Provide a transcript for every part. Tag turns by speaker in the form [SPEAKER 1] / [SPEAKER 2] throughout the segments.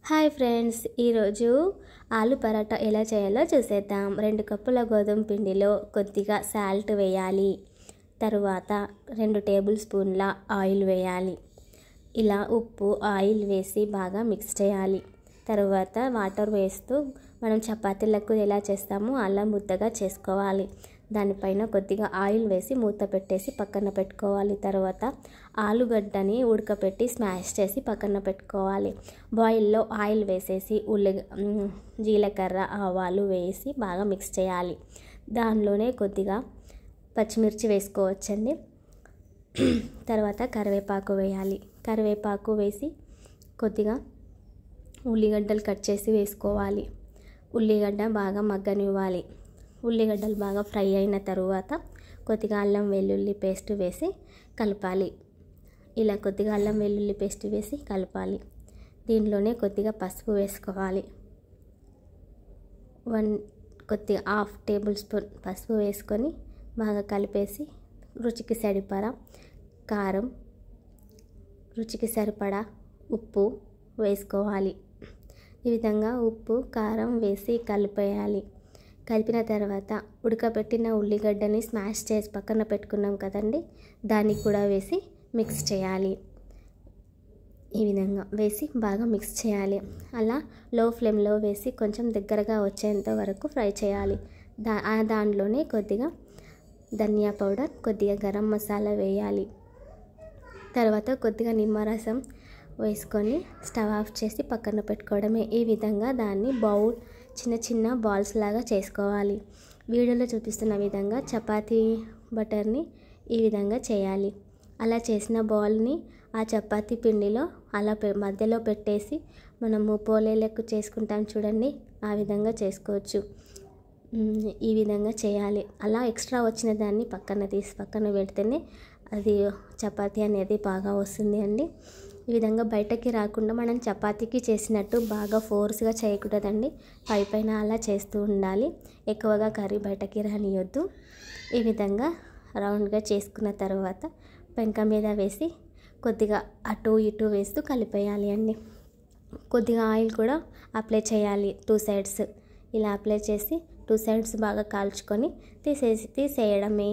[SPEAKER 1] Hi friends, ఈరోజు ఆలు పరాటా ఎలా చేయాలో చూసేద్దాం. 2 కప్పుల గోధుమ పిండిలో కొద్దిగా సాల్ట్ వేయాలి. తరువాత 2 టేబుల్ స్పూన్ల ఆయిల్ వేయాలి. ఇలా ఉప్పు ఆయిల్ వేసి బాగా మిక్స్ చేయాలి. తరువాత వాటర్ వేస్తూ మనం చపాతీలకు ఎలా చేస్తామో అలా ముద్దగా చేసుకోవాలి. దానిపైన కొద్దిగా ఆయిల్ వేసి మూత పెట్టేసి పక్కన పెట్టుకోవాలి. తర్వాత ఆలుగడ్డని ఉడకపెట్టి స్మాష్ చేసి పక్కన పెట్టుకోవాలి. బాయిల్లో ఆయిల్ వేసేసి జీలకర్ర ఆవాలు వేసి బాగా మిక్స్ చేయాలి. దానిలోనే కొద్దిగా పచ్చిమిర్చి వేసుకోవచ్చండి. తర్వాత కరివేపాకు వేయాలి. కరివేపాకు వేసి కొద్దిగా ఉల్లిగడ్డలు కట్ చేసి వేసుకోవాలి. ఉల్లిగడ్డ బాగా మగ్గనివ్వాలి. ఉల్లిగడ్డలు బాగా ఫ్రై అయిన తరువాత కొద్దిగా అల్లం వెల్లుల్లి పేస్ట్ వేసి కలపాలి. ఇలా కొద్దిగా అల్లం వెల్లుల్లి పేస్ట్ వేసి కలపాలి. దీనిలోనే కొద్దిగా పసుపు వేసుకోవాలి. కొద్దిగా 1/2 టేబుల్ స్పూన్ పసుపు వేసుకొని బాగా కలిపేసి రుచికి సరిపడా కారం, రుచికి సరిపడా ఉప్పు వేసుకోవాలి. ఈ విధంగా ఉప్పు కారం వేసి కలిపేయాలి. కలిపిన తర్వాత ఉడకబెట్టిన ఉల్లిగడ్డని స్మాష్ చేసి పక్కన పెట్టుకున్నాం కదండి, దాన్ని కూడా వేసి మిక్స్ చేయాలి. ఈ విధంగా వేసి బాగా మిక్స్ చేయాలి. అలా లో ఫ్లేమ్లో వేసి కొంచెం దగ్గరగా వచ్చేంత వరకు ఫ్రై చేయాలి. దానిలోనే కొద్దిగా ధనియా పౌడర్, కొద్దిగా గరం మసాలా వేయాలి. తర్వాత కొద్దిగా నిమ్మరసం వేసుకొని స్టవ్ ఆఫ్ చేసి పక్కన పెట్టుకోవడమే. ఈ విధంగా దాన్ని చిన్న చిన్న బాల్స్ లాగా చేసుకోవాలి. వీడియోలో చూపిస్తున్న విధంగా చపాతీ బటర్ని ఈ విధంగా చేయాలి. అలా చేసిన బాల్ని ఆ చపాతీ పిండిలో అలా మధ్యలో పెట్టేసి మనము పోలేలకు చేసుకుంటాం చూడండి, ఆ విధంగా చేసుకోవచ్చు. ఈ విధంగా చేయాలి. అలా ఎక్స్ట్రా వచ్చిన దాన్ని పక్కన పెడితేనే అది చపాతీ అనేది బాగా వస్తుంది అండి. ఈ విధంగా బయటకి రాకుండా మనం చపాతీకి చేసినట్టు బాగా ఫోర్స్గా చేయకూడదండి. పైన అలా చేస్తూ ఉండాలి. ఎక్కువగా కర్రీ బయటకి రానియొద్దు. ఈ విధంగా రౌండ్గా చేసుకున్న తర్వాత పెంక మీద వేసి కొద్దిగా అటు ఇటు వేస్తూ కలిపేయాలి అండి. కొద్దిగా ఆయిల్ కూడా అప్లై చేయాలి 2 సైడ్స్. ఇలా అప్లై చేసి 2 సైడ్స్ బాగా కాల్చుకొని తీసేయడమే.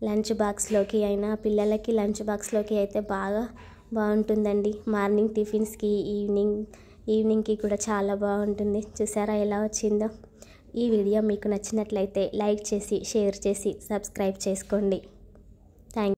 [SPEAKER 1] లంచ్ బాక్స్లోకి అయినా, పిల్లలకి లంచ్ బాక్స్లోకి అయితే బాగుంటుందండి. మార్నింగ్ టిఫిన్స్కి, ఈవినింగ్కి కూడా చాలా బాగుంటుంది. చూసారా ఎలా వచ్చిందో? ఈ వీడియో మీకు నచ్చినట్లయితే లైక్ చేసి, షేర్ చేసి, సబ్స్క్రైబ్ చేసుకోండి.